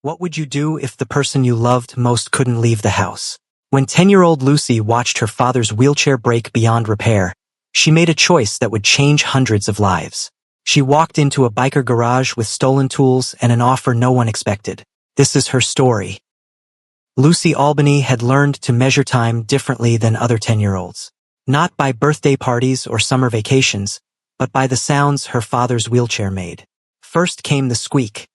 What would you do if the person you loved most couldn't leave the house? When 10-year-old Lucy watched her father's wheelchair break beyond repair, she made a choice that would change hundreds of lives. She walked into a biker garage with stolen tools and an offer no one expected. This is her story. Lucy Albany had learned to measure time differently than other 10-year-olds. Not by birthday parties or summer vacations, but by the sounds her father's wheelchair made. First came the squeak,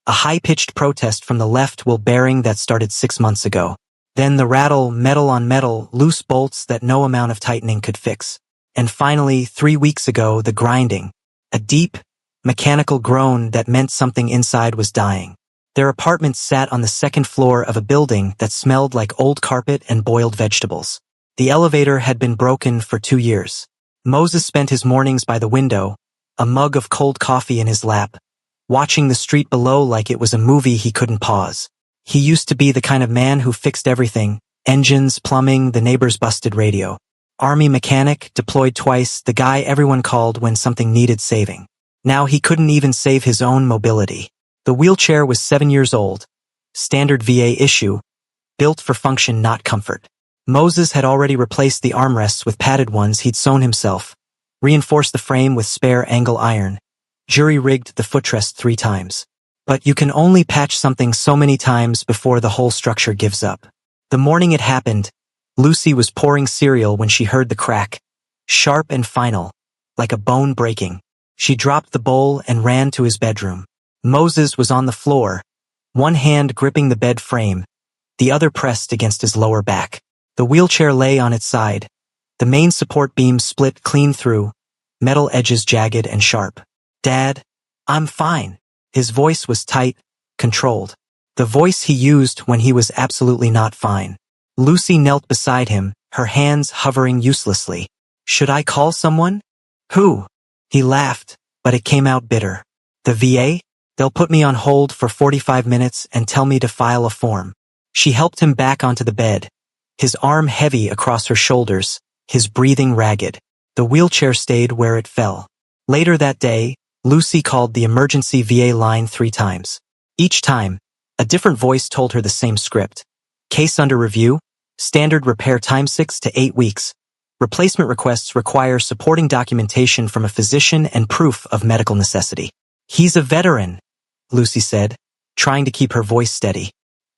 a high-pitched protest from the left wheel bearing that started 6 months ago. Then the rattle, metal on metal, loose bolts that no amount of tightening could fix. And finally, 3 weeks ago, the grinding, a deep, mechanical groan that meant something inside was dying. Their apartment sat on the second floor of a building that smelled like old carpet and boiled vegetables. The elevator had been broken for 2 years. Moses spent his mornings by the window, a mug of cold coffee in his lap, watching the street below like it was a movie he couldn't pause. He used to be the kind of man who fixed everything: engines, plumbing, the neighbor's busted radio. Army mechanic, deployed twice, the guy everyone called when something needed saving. Now he couldn't even save his own mobility. The wheelchair was 7 years old, standard VA issue, built for function, not comfort. Moses had already replaced the armrests with padded ones he'd sewn himself, reinforced the frame with spare angle iron, jury-rigged the footrest 3 times. But you can only patch something so many times before the whole structure gives up. The morning it happened, Lucy was pouring cereal when she heard the crack, sharp and final, like a bone breaking. She dropped the bowl and ran to his bedroom. Moses was on the floor, one hand gripping the bed frame, the other pressed against his lower back. The wheelchair lay on its side, the main support beam split clean through, metal edges jagged and sharp. "Dad, I'm fine." His voice was tight, controlled. The voice he used when he was absolutely not fine. Lucy knelt beside him, her hands hovering uselessly. "Should I call someone?" "Who?" He laughed, but it came out bitter. "The VA? They'll put me on hold for 45 minutes and tell me to file a form." She helped him back onto the bed, his arm heavy across her shoulders, his breathing ragged. The wheelchair stayed where it fell. Later that day, Lucy called the emergency VA line 3 times. Each time, a different voice told her the same script. Case under review, standard repair time 6 to 8 weeks. Replacement requests require supporting documentation from a physician and proof of medical necessity. "He's a veteran," Lucy said, trying to keep her voice steady.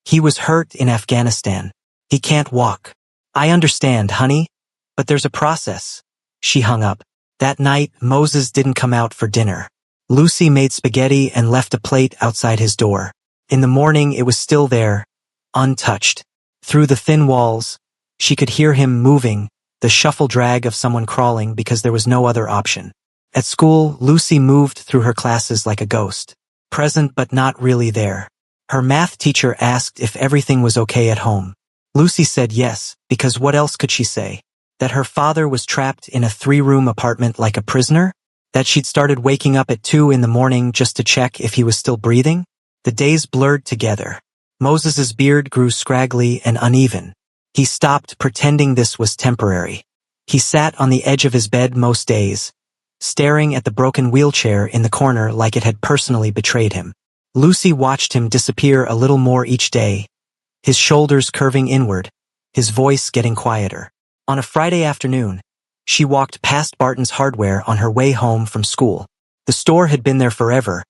"He was hurt in Afghanistan. He can't walk." "I understand, honey, but there's a process." She hung up. That night, Moses didn't come out for dinner. Lucy made spaghetti and left a plate outside his door. In the morning, it was still there, untouched. Through the thin walls, she could hear him moving, the shuffle drag of someone crawling because there was no other option. At school, Lucy moved through her classes like a ghost, present but not really there. Her math teacher asked if everything was okay at home. Lucy said yes, because what else could she say? That her father was trapped in a 3-room apartment like a prisoner? That she'd started waking up at 2 in the morning just to check if he was still breathing? The days blurred together. Moses's beard grew scraggly and uneven. He stopped pretending this was temporary. He sat on the edge of his bed most days, staring at the broken wheelchair in the corner like it had personally betrayed him. Lucy watched him disappear a little more each day, his shoulders curving inward, his voice getting quieter. On a Friday afternoon, she walked past Barton's Hardware on her way home from school. The store had been there forever,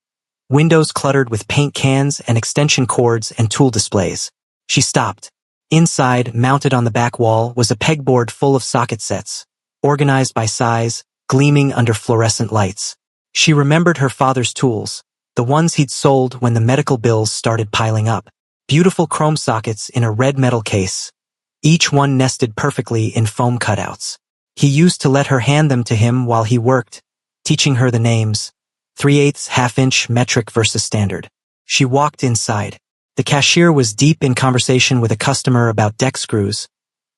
windows cluttered with paint cans and extension cords and tool displays. She stopped. Inside, mounted on the back wall, was a pegboard full of socket sets, organized by size, gleaming under fluorescent lights. She remembered her father's tools, the ones he'd sold when the medical bills started piling up. Beautiful chrome sockets in a red metal case, each one nested perfectly in foam cutouts. He used to let her hand them to him while he worked, teaching her the names: 3/8, half-inch, metric versus standard. She walked inside. The cashier was deep in conversation with a customer about deck screws,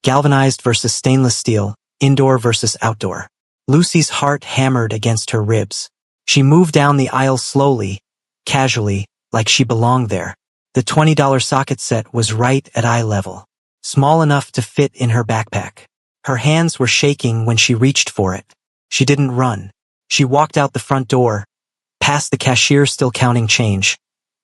galvanized versus stainless steel, indoor versus outdoor. Lucy's heart hammered against her ribs. She moved down the aisle slowly, casually, like she belonged there. The $20 socket set was right at eye level, small enough to fit in her backpack. Her hands were shaking when she reached for it. She didn't run. She walked out the front door, past the cashier still counting change,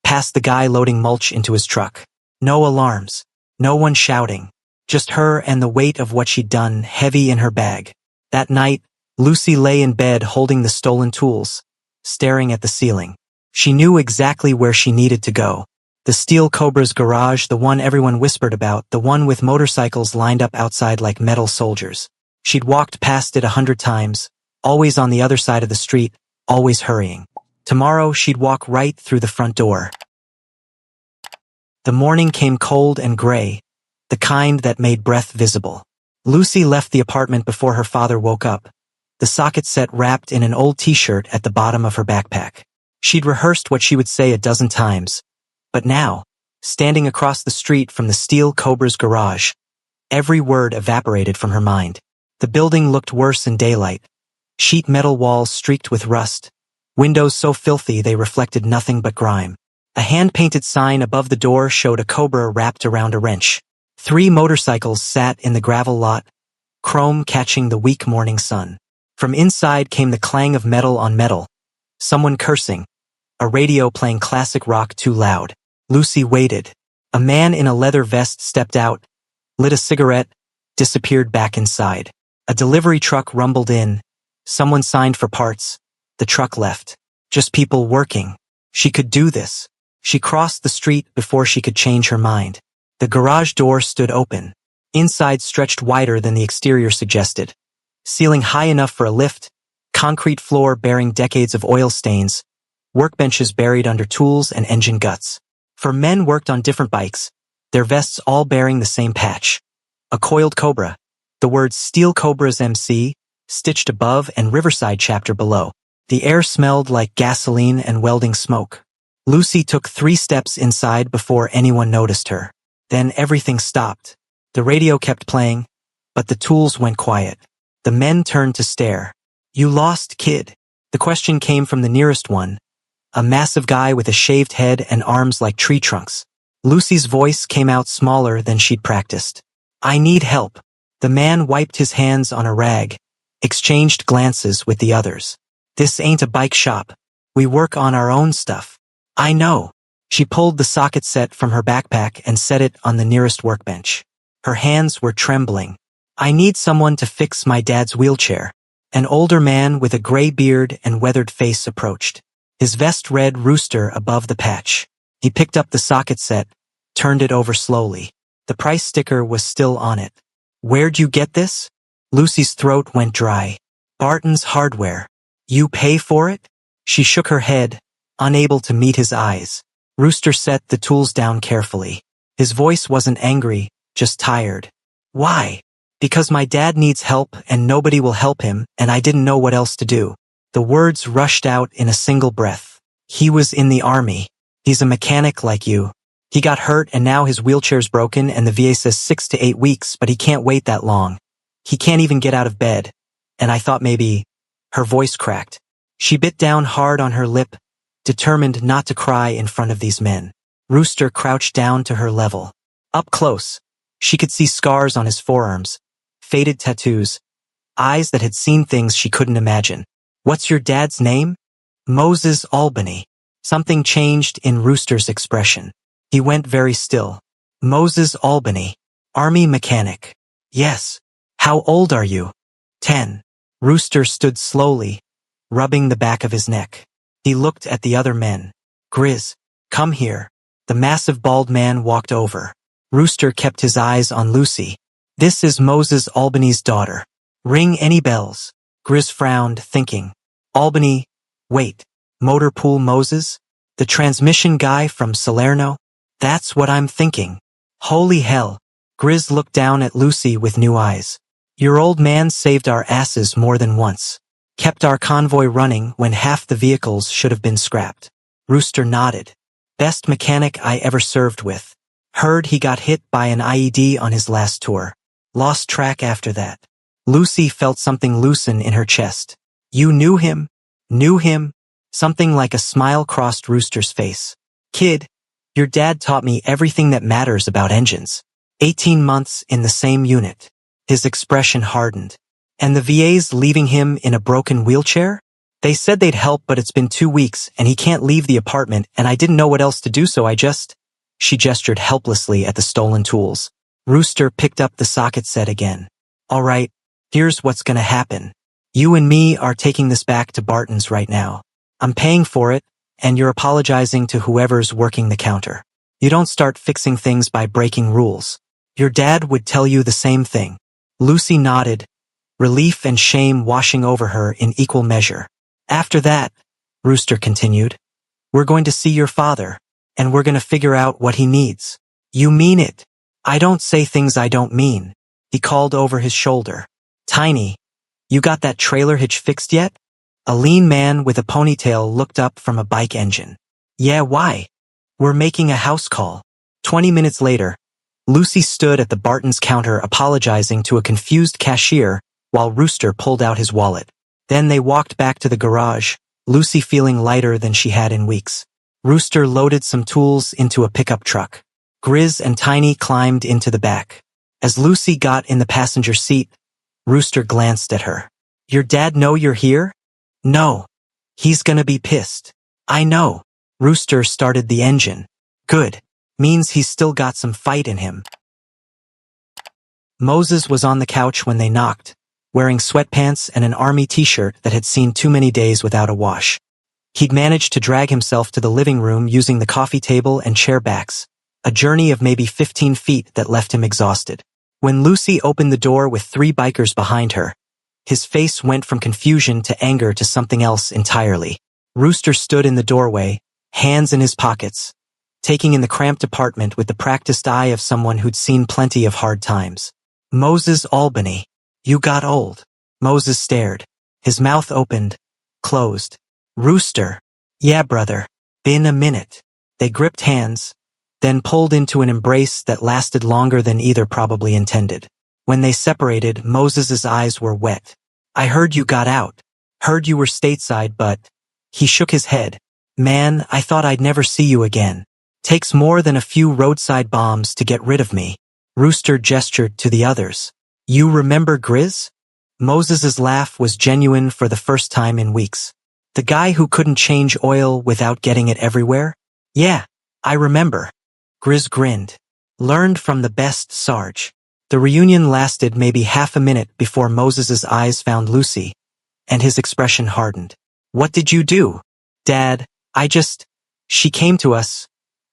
past the guy loading mulch into his truck. No alarms. No one shouting. Just her and the weight of what she'd done heavy in her bag. That night, Lucy lay in bed holding the stolen tools, staring at the ceiling. She knew exactly where she needed to go. The Steel Cobra's garage, the one everyone whispered about, the one with motorcycles lined up outside like metal soldiers. She'd walked past it 100 times, always on the other side of the street, always hurrying. Tomorrow she'd walk right through the front door. The morning came cold and gray, the kind that made breath visible. Lucy left the apartment before her father woke up, the socket set wrapped in an old t-shirt at the bottom of her backpack. She'd rehearsed what she would say a dozen times, but now, standing across the street from the Steel Cobra's garage, every word evaporated from her mind. The building looked worse in daylight. Sheet metal walls streaked with rust, windows so filthy they reflected nothing but grime. A hand-painted sign above the door showed a cobra wrapped around a wrench. 3 motorcycles sat in the gravel lot, chrome catching the weak morning sun. From inside came the clang of metal on metal, someone cursing, a radio playing classic rock too loud. Lucy waited. A man in a leather vest stepped out, lit a cigarette, disappeared back inside. A delivery truck rumbled in. Someone signed for parts. The truck left. Just people working. She could do this. She crossed the street before she could change her mind. The garage door stood open. Inside stretched wider than the exterior suggested. Ceiling high enough for a lift, concrete floor bearing decades of oil stains, workbenches buried under tools and engine guts. 4 men worked on different bikes, their vests all bearing the same patch. A coiled cobra, the words Steel Cobra's MC, stitched above and Riverside chapter below. The air smelled like gasoline and welding smoke. Lucy took 3 steps inside before anyone noticed her. Then everything stopped. The radio kept playing, but the tools went quiet. The men turned to stare. "You lost, kid?" The question came from the nearest one, a massive guy with a shaved head and arms like tree trunks. Lucy's voice came out smaller than she'd practiced. "I need help." The man wiped his hands on a rag, exchanged glances with the others. "This ain't a bike shop. We work on our own stuff." "I know." She pulled the socket set from her backpack and set it on the nearest workbench. Her hands were trembling. "I need someone to fix my dad's wheelchair." An older man with a gray beard and weathered face approached. His vest read Rooster above the patch. He picked up the socket set, turned it over slowly. The price sticker was still on it. "Where'd you get this?" Lucy's throat went dry. "Barton's Hardware." "You pay for it?" She shook her head, unable to meet his eyes. Rooster set the tools down carefully. His voice wasn't angry, just tired. "Why?" "Because my dad needs help and nobody will help him, and I didn't know what else to do." The words rushed out in a single breath. "He was in the army. He's a mechanic like you. He got hurt and now his wheelchair's broken and the VA says 6 to 8 weeks, but he can't wait that long. He can't even get out of bed. And I thought maybe..." Her voice cracked. She bit down hard on her lip, determined not to cry in front of these men. Rooster crouched down to her level. Up close, she could see scars on his forearms, faded tattoos, eyes that had seen things she couldn't imagine. "What's your dad's name?" "Moses Albany." Something changed in Rooster's expression. He went very still. "Moses Albany. Army mechanic." "Yes." "How old are you?" 10. Rooster stood slowly, rubbing the back of his neck. He looked at the other men. "Grizz, come here." The massive bald man walked over. Rooster kept his eyes on Lucy. "This is Moses Albany's daughter. Ring any bells?" Grizz frowned, thinking. "Albany, wait, Motor Pool Moses? The transmission guy from Salerno? That's what I'm thinking. Holy hell." Grizz looked down at Lucy with new eyes. "Your old man saved our asses more than once. Kept our convoy running when half the vehicles should have been scrapped." Rooster nodded. "Best mechanic I ever served with. Heard he got hit by an IED on his last tour. Lost track after that." Lucy felt something loosen in her chest. "You knew him?" "Knew him?" Something like a smile crossed Rooster's face. "Kid, your dad taught me everything that matters about engines. 18 months in the same unit." His expression hardened. "And the VA's leaving him in a broken wheelchair?" They said they'd help, but it's been 2 weeks and he can't leave the apartment and I didn't know what else to do, so I just... She gestured helplessly at the stolen tools. Rooster picked up the socket set again. All right, here's what's gonna happen. You and me are taking this back to Barton's right now. I'm paying for it, and you're apologizing to whoever's working the counter. You don't start fixing things by breaking rules. Your dad would tell you the same thing. Lucy nodded, relief and shame washing over her in equal measure. After that, Rooster continued, we're going to see your father, and we're going to figure out what he needs. You mean it? I don't say things I don't mean, he called over his shoulder. Tiny, you got that trailer hitch fixed yet? A lean man with a ponytail looked up from a bike engine. Yeah, why? We're making a house call. 20 minutes later, Lucy stood at the Barton's counter apologizing to a confused cashier while Rooster pulled out his wallet. Then they walked back to the garage, Lucy feeling lighter than she had in weeks. Rooster loaded some tools into a pickup truck. Grizz and Tiny climbed into the back. As Lucy got in the passenger seat, Rooster glanced at her. Your dad know you're here? No. He's gonna be pissed. I know. Rooster started the engine. Good. Means he's still got some fight in him. Moses was on the couch when they knocked, wearing sweatpants and an army t-shirt that had seen too many days without a wash. He'd managed to drag himself to the living room using the coffee table and chair backs, a journey of maybe 15 feet that left him exhausted. When Lucy opened the door with 3 bikers behind her, his face went from confusion to anger to something else entirely. Rooster stood in the doorway, hands in his pockets, taking in the cramped apartment with the practiced eye of someone who'd seen plenty of hard times. Moses Albany, you got old. Moses stared. His mouth opened, closed. Rooster. Yeah, brother. Been a minute. They gripped hands, then pulled into an embrace that lasted longer than either probably intended. When they separated, Moses's eyes were wet. I heard you got out. Heard you were stateside, but... He shook his head. Man, I thought I'd never see you again. Takes more than a few roadside bombs to get rid of me. Rooster gestured to the others. You remember Grizz? Moses's laugh was genuine for the first time in weeks. The guy who couldn't change oil without getting it everywhere? Yeah, I remember. Grizz grinned. Learned from the best, Sarge. The reunion lasted maybe half a minute before Moses's eyes found Lucy, and his expression hardened. What did you do? Dad, She came to us,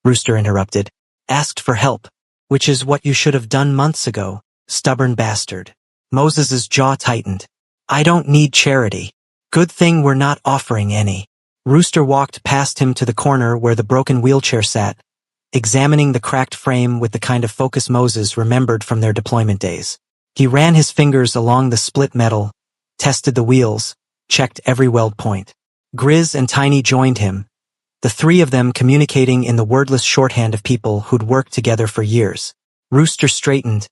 Rooster interrupted. Asked for help, which is what you should have done months ago, stubborn bastard. Moses's jaw tightened. I don't need charity. Good thing we're not offering any. Rooster walked past him to the corner where the broken wheelchair sat, examining the cracked frame with the kind of focus Moses remembered from their deployment days. He ran his fingers along the split metal, tested the wheels, checked every weld point. Grizz and Tiny joined him, the 3 of them communicating in the wordless shorthand of people who'd worked together for years. Rooster straightened,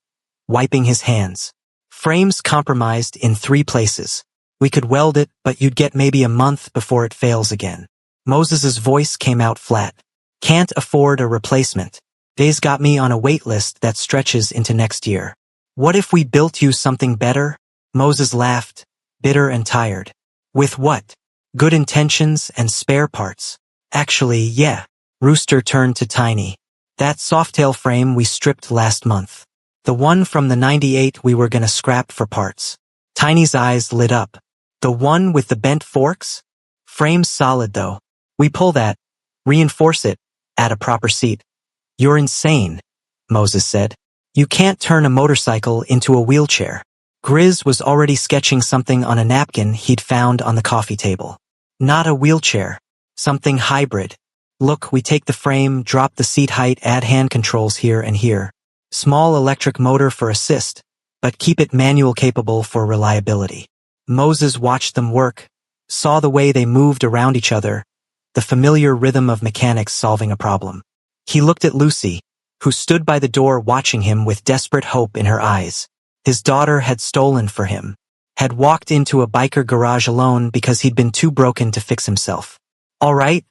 wiping his hands. Frame's compromised in 3 places. We could weld it, but you'd get maybe a month before it fails again. Moses's voice came out flat. Can't afford a replacement. They's got me on a wait list that stretches into next year. What if we built you something better? Moses laughed, bitter and tired. With what? Good intentions and spare parts. Actually, yeah. Rooster turned to Tiny. That Softail frame we stripped last month. The one from the 98 we were gonna scrap for parts. Tiny's eyes lit up. The one with the bent forks? Frame's solid though. We pull that, reinforce it, add a proper seat. You're insane, Moses said. You can't turn a motorcycle into a wheelchair. Grizz was already sketching something on a napkin he'd found on the coffee table. Not a wheelchair. Something hybrid. Look, we take the frame, drop the seat height, add hand controls here and here. Small electric motor for assist, but keep it manual capable for reliability. Moses watched them work, saw the way they moved around each other, the familiar rhythm of mechanics solving a problem. He looked at Lucy, who stood by the door watching him with desperate hope in her eyes. His daughter had stolen for him, had walked into a biker garage alone because he'd been too broken to fix himself. All right,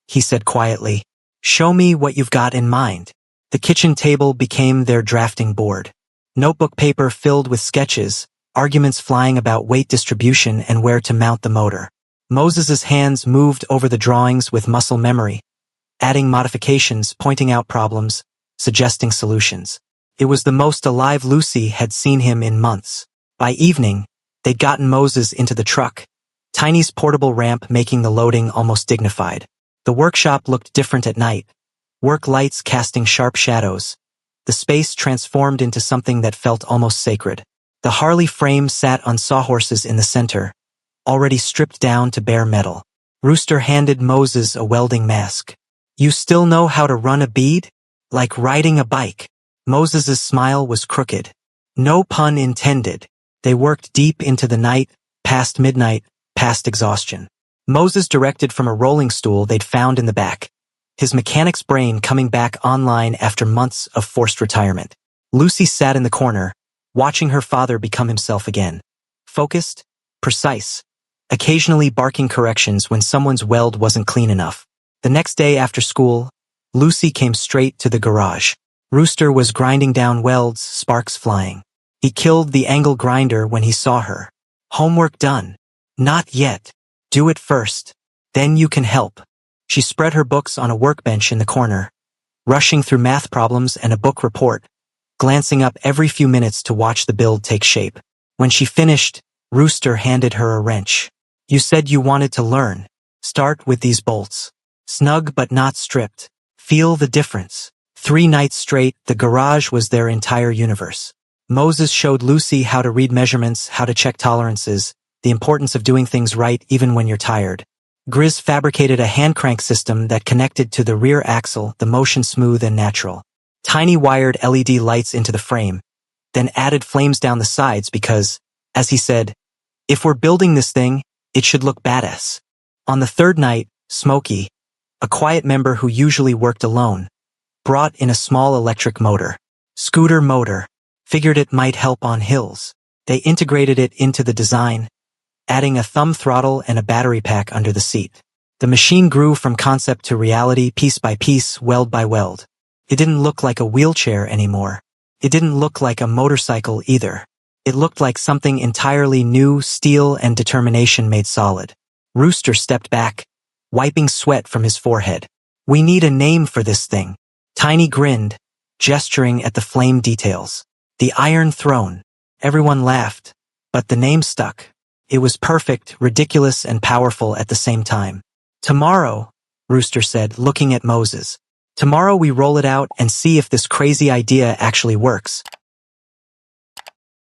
he said quietly. Show me what you've got in mind. The kitchen table became their drafting board. Notebook paper filled with sketches, arguments flying about weight distribution and where to mount the motor. Moses's hands moved over the drawings with muscle memory, adding modifications, pointing out problems, suggesting solutions. It was the most alive Lucy had seen him in months. By evening, they'd gotten Moses into the truck, Tiny's portable ramp making the loading almost dignified. The workshop looked different at night, work lights casting sharp shadows. The space transformed into something that felt almost sacred. The Harley frame sat on sawhorses in the center, already stripped down to bare metal. Rooster handed Moses a welding mask. "You still know how to run a bead? Like riding a bike." Moses's smile was crooked. No pun intended. They worked deep into the night, past midnight, past exhaustion. Moses directed from a rolling stool they'd found in the back, his mechanic's brain coming back online after months of forced retirement. Lucy sat in the corner, watching her father become himself again. Focused, precise, occasionally barking corrections when someone's weld wasn't clean enough. The next day after school, Lucy came straight to the garage. Rooster was grinding down welds, sparks flying. He killed the angle grinder when he saw her. "Homework done." "Not yet. Do it first. Then you can help." She spread her books on a workbench in the corner, rushing through math problems and a book report, glancing up every few minutes to watch the build take shape. When she finished, Rooster handed her a wrench. "You said you wanted to learn. Start with these bolts. Snug but not stripped. Feel the difference." 3 nights straight, the garage was their entire universe. Moses showed Lucy how to read measurements, how to check tolerances, the importance of doing things right even when you're tired. Grizz fabricated a hand crank system that connected to the rear axle, the motion smooth and natural. Tiny wired LED lights into the frame, then added flames down the sides because, as he said, "If we're building this thing, it should look badass." On the 3rd night, Smokey, a quiet member who usually worked alone, brought in a small electric motor. Scooter motor. Figured it might help on hills. They integrated it into the design, adding a thumb throttle and a battery pack under the seat. The machine grew from concept to reality piece by piece, weld by weld. It didn't look like a wheelchair anymore. It didn't look like a motorcycle either. It looked like something entirely new, steel and determination made solid. Rooster stepped back, wiping sweat from his forehead. "We need a name for this thing." Tiny grinned, gesturing at the flame details. "The Iron Throne." Everyone laughed, but the name stuck. It was perfect, ridiculous, and powerful at the same time. "Tomorrow," Rooster said, looking at Moses. "Tomorrow we roll it out and see if this crazy idea actually works."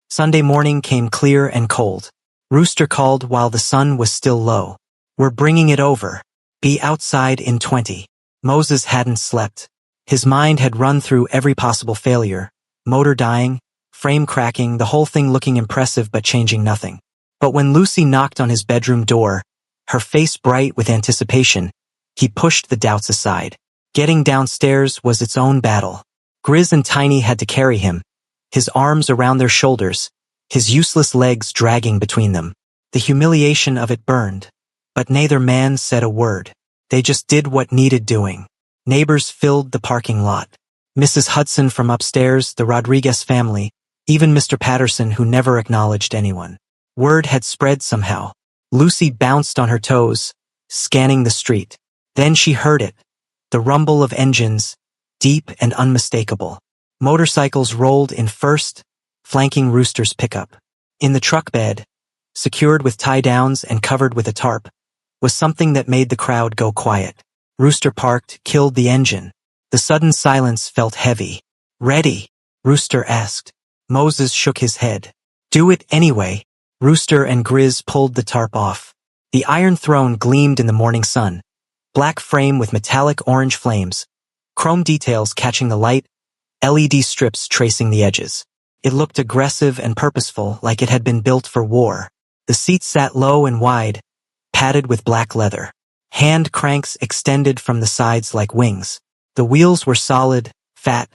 Sunday morning came clear and cold. Rooster called while the sun was still low. "We're bringing it over. Be outside in 20. Moses hadn't slept. His mind had run through every possible failure. Motor dying, frame cracking, the whole thing looking impressive but changing nothing. But when Lucy knocked on his bedroom door, her face bright with anticipation, he pushed the doubts aside. Getting downstairs was its own battle. Grizz and Tiny had to carry him, his arms around their shoulders, his useless legs dragging between them. The humiliation of it burned, but neither man said a word. They just did what needed doing. Neighbors filled the parking lot. Mrs. Hudson from upstairs, the Rodriguez family, even Mr. Patterson who never acknowledged anyone. Word had spread somehow. Lucy bounced on her toes, scanning the street. Then she heard it, the rumble of engines, deep and unmistakable. Motorcycles rolled in first, flanking Rooster's pickup. In the truck bed, secured with tie-downs and covered with a tarp, was something that made the crowd go quiet. Rooster parked, killed the engine. The sudden silence felt heavy. "Ready?" Rooster asked. Moses shook his head. "Do it anyway." Rooster and Grizz pulled the tarp off. The Iron Throne gleamed in the morning sun. Black frame with metallic orange flames, chrome details catching the light, LED strips tracing the edges. It looked aggressive and purposeful, like it had been built for war. The seats sat low and wide, padded with black leather. Hand cranks extended from the sides like wings. The wheels were solid, fat,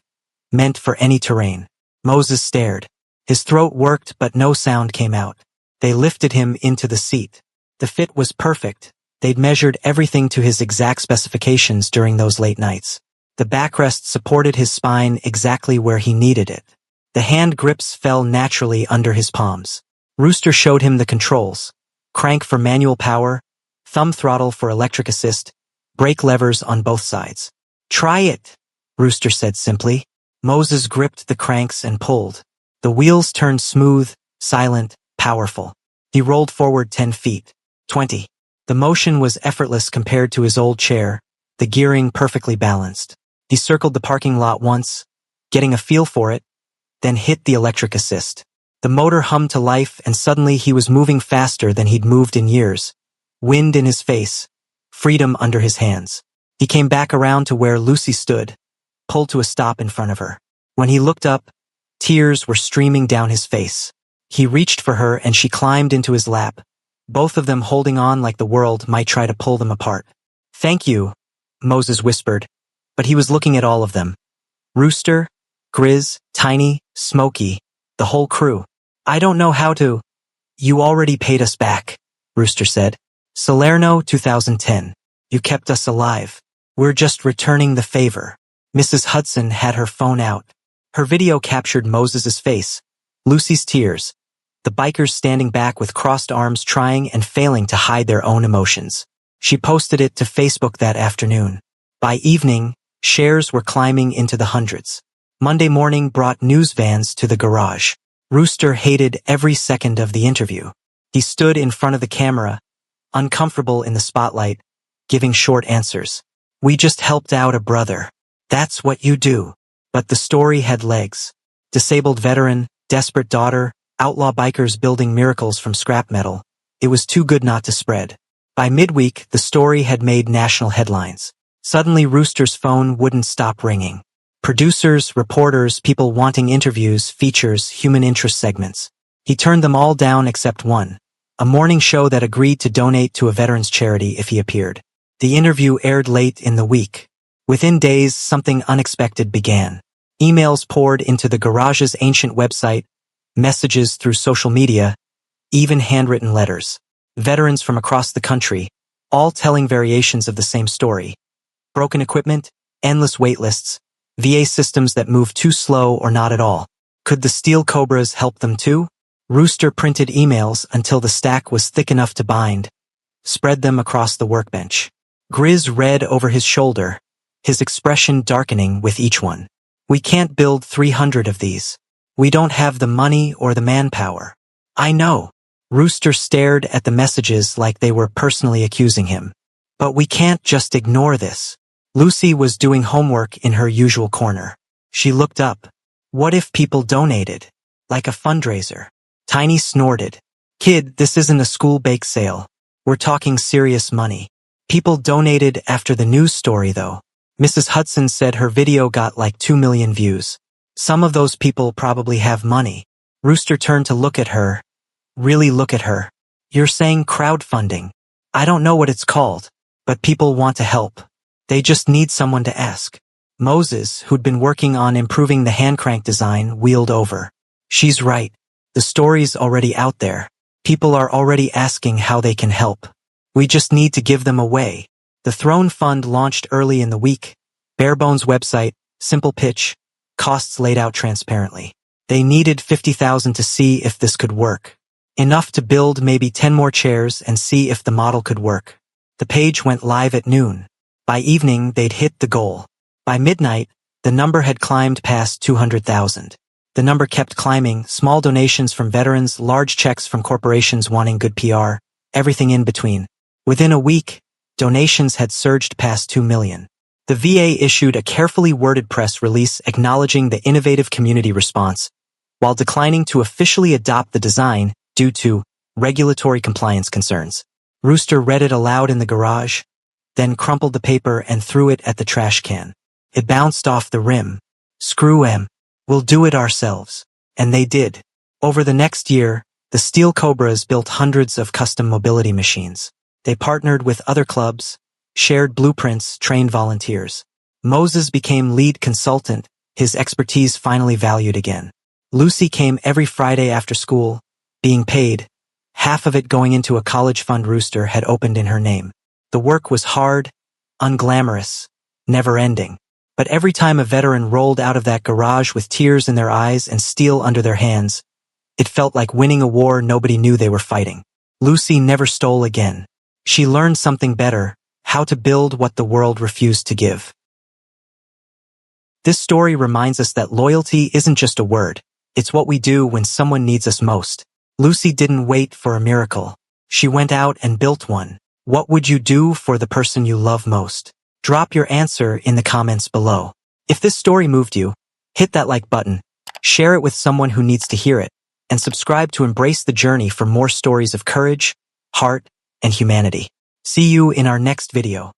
meant for any terrain. Moses stared. His throat worked, but no sound came out. They lifted him into the seat. The fit was perfect. They'd measured everything to his exact specifications during those late nights. The backrest supported his spine exactly where he needed it. The hand grips fell naturally under his palms. Rooster showed him the controls. Crank for manual power, thumb throttle for electric assist, brake levers on both sides. "Try it," Rooster said simply. Moses gripped the cranks and pulled. The wheels turned smooth, silent, powerful. He rolled forward 10 feet. 20. The motion was effortless compared to his old chair, the gearing perfectly balanced. He circled the parking lot once, getting a feel for it, then hit the electric assist. The motor hummed to life and suddenly he was moving faster than he'd moved in years. Wind in his face, freedom under his hands. He came back around to where Lucy stood, pulled to a stop in front of her. When he looked up, tears were streaming down his face. He reached for her and she climbed into his lap, both of them holding on like the world might try to pull them apart. "Thank you," Moses whispered, but he was looking at all of them. Rooster, Grizz, Tiny, Smokey, the whole crew. "I don't know how to." "You already paid us back," Rooster said. "Salerno 2010. You kept us alive. We're just returning the favor." Mrs. Hudson had her phone out. Her video captured Moses's face, Lucy's tears, the bikers standing back with crossed arms trying and failing to hide their own emotions. She posted it to Facebook that afternoon. By evening, shares were climbing into the hundreds. Monday morning brought news vans to the garage. Rooster hated every second of the interview. He stood in front of the camera, uncomfortable in the spotlight, giving short answers. "We just helped out a brother. That's what you do." But the story had legs. Disabled veteran, desperate daughter, outlaw bikers building miracles from scrap metal. It was too good not to spread. By midweek, the story had made national headlines. Suddenly Rooster's phone wouldn't stop ringing. Producers, reporters, people wanting interviews, features, human interest segments. He turned them all down except one, a morning show that agreed to donate to a veterans charity if he appeared. The interview aired late in the week. Within days, something unexpected began. Emails poured into the garage's ancient website, messages through social media, even handwritten letters. Veterans from across the country, all telling variations of the same story. Broken equipment, endless wait lists, VA systems that move too slow or not at all. Could the Steel Cobras help them too? Rooster printed emails until the stack was thick enough to bind, spread them across the workbench. Grizz read over his shoulder, his expression darkening with each one. "We can't build 300 of these. We don't have the money or the manpower." "I know." Rooster stared at the messages like they were personally accusing him. "But we can't just ignore this." Lucy was doing homework in her usual corner. She looked up. "What if people donated? Like a fundraiser?" Tiny snorted. "Kid, this isn't a school bake sale. We're talking serious money." People donated after the news story, though. Mrs. Hudson said her video got like 2 million views. Some of those people probably have money. Rooster turned to look at her. Really look at her. "You're saying crowdfunding. I don't know what it's called, but people want to help. They just need someone to ask." Moses, who'd been working on improving the hand crank design, wheeled over. "She's right. The story's already out there. People are already asking how they can help. We just need to give them away." The Throne Fund launched early in the week. Barebones website, simple pitch, costs laid out transparently. They needed $50,000 to see if this could work. Enough to build maybe 10 more chairs and see if the model could work. The page went live at noon. By evening, they'd hit the goal. By midnight, the number had climbed past 200,000. The number kept climbing, small donations from veterans, large checks from corporations wanting good PR, everything in between. Within a week, donations had surged past 2 million. The VA issued a carefully worded press release acknowledging the innovative community response, while declining to officially adopt the design due to regulatory compliance concerns. Rooster read it aloud in the garage, then crumpled the paper and threw it at the trash can. It bounced off the rim. "Screw 'em. We'll do it ourselves." And they did. Over the next year, the Steel Cobras built hundreds of custom mobility machines. They partnered with other clubs, shared blueprints, trained volunteers. Moses became lead consultant, his expertise finally valued again. Lucy came every Friday after school, being paid, half of it going into a college fund Rooster had opened in her name. The work was hard, unglamorous, never-ending. But every time a veteran rolled out of that garage with tears in their eyes and steel under their hands, it felt like winning a war nobody knew they were fighting. Lucy never stole again. She learned something better, how to build what the world refused to give. This story reminds us that loyalty isn't just a word, it's what we do when someone needs us most. Lucy didn't wait for a miracle. She went out and built one. What would you do for the person you love most? Drop your answer in the comments below. If this story moved you, hit that like button, share it with someone who needs to hear it, and subscribe to Embrace the Journey for more stories of courage, heart, and humanity. See you in our next video.